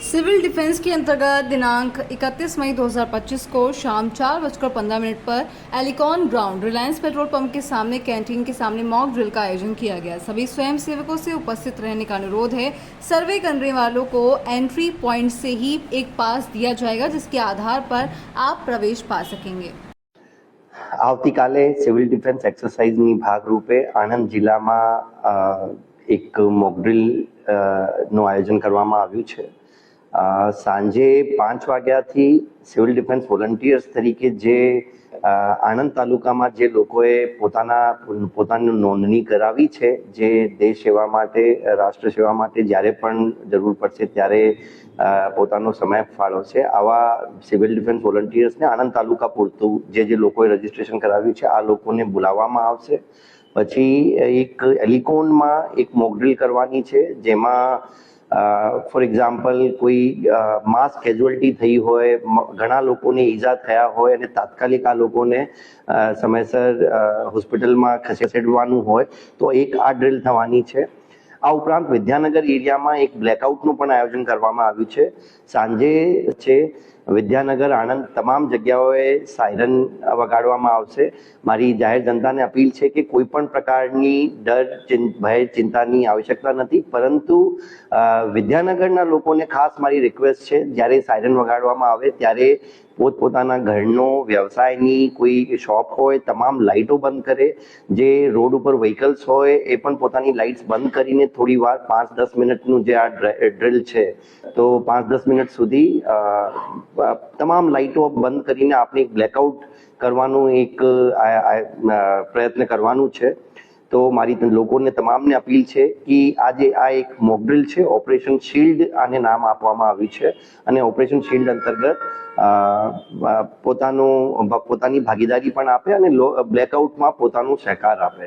Civil defence के अंतर्गत दिनांक 31 मई 2025 को शाम 4:15 पर Elecon ground Reliance petrol pump के सामने कैंटीन के सामने मॉक ड्रिल का आयोजन किया गया। सभी स्वयं सेवकों से उपस्थित रहने का अनुरोध है। सर्वे करने वालों को एंट्री पॉइंट से ही एक पास दिया जाएगा, जिसके आधार पर आप प्रवेश पा सकेंगे। આવતીકાલે સિવિલ ડિફેન્સ એક્સરસાઇઝની ભાગરૂપે આણંદ જિલ્લામાં એક મોકડ્રીલ નું આયોજન કરવામાં આવ્યું છે। સાંજે 5 વાગ્યાથી સિવિલ ડિફેન્સ વોલન્ટિયર્સ તરીકે જે આણંદ તાલુકામાં જે લોકોએ પોતાની નોંધણી કરાવી છે, જે દેશ સેવા માટે, રાષ્ટ્ર સેવા માટે જ્યારે પણ જરૂર પડશે ત્યારે પોતાનો સમય ફાળવશે, આવા સિવિલ ડિફેન્સ વોલન્ટિયર્સને આણંદ તાલુકા પૂરતું જે લોકોએ રજીસ્ટ્રેશન કરાવ્યું છે આ લોકોને બોલાવવામાં આવશે। પછી એક એલિકોનમાં એક મોકડ્રીલ કરવાની છે, જેમાં ફોર એક્ઝામ્પલ કોઈ માસ કેઝ્યુઅલ્ટી થઈ હોય, ઘણા લોકોને ઈજા થયા હોય અને તાત્કાલિક આ લોકોને સમયસર હોસ્પિટલમાં ખસેડવાનું હોય તો એક આ ડ્રીલ થવાની છે। આ ઉપરાંત વિદ્યાનગર એરિયામાં એક બ્લેકઆઉટનું પણ આયોજન કરવામાં આવ્યું છે। સાંજે છે વિદ્યાનગર, આણંદ તમામ જગ્યાઓએ સાયરન વગાડવામાં આવશે। મારી જાહેર જનતાને અપીલ છે કે કોઈ પણ પ્રકારની ડર, ભય, ચિંતાની આવશ્યકતા નથી, પરંતુ વિદ્યાનગરના લોકોને ખાસ મારી રિક્વેસ્ટ છે, જ્યારે સાયરન વગાડવામાં આવે ત્યારે પોતપોતાના ઘરનો, વ્યવસાયની કોઈ શોપ હોય, તમામ લાઇટો બંધ કરે। જે રોડ ઉપર વ્હીકલ્સ હોય એ પણ પોતાની લાઇટ્સ બંધ કરીને થોડી વાર 5-10 મિનિટનું જે આ ડ્રિલ છે તો 5-10 મિનિટ સુધી તમામ લાઇટો બંધ કરીને આપણે એક બ્લેકઆઉટ કરવાનું એક પ્રયત્ન કરવાનું છે। તો મારી લોકોને તમામને અપીલ છે કે આજે આ એક મોકડ્રીલ છે, ઓપરેશન શિલ્ડ આને નામ આપવામાં આવ્યું છે, અને ઓપરેશન શિલ્ડ અંતર્ગત પોતાની ભાગીદારી પણ આપે અને બ્લેકઆઉટમાં પોતાનો સહકાર આપે।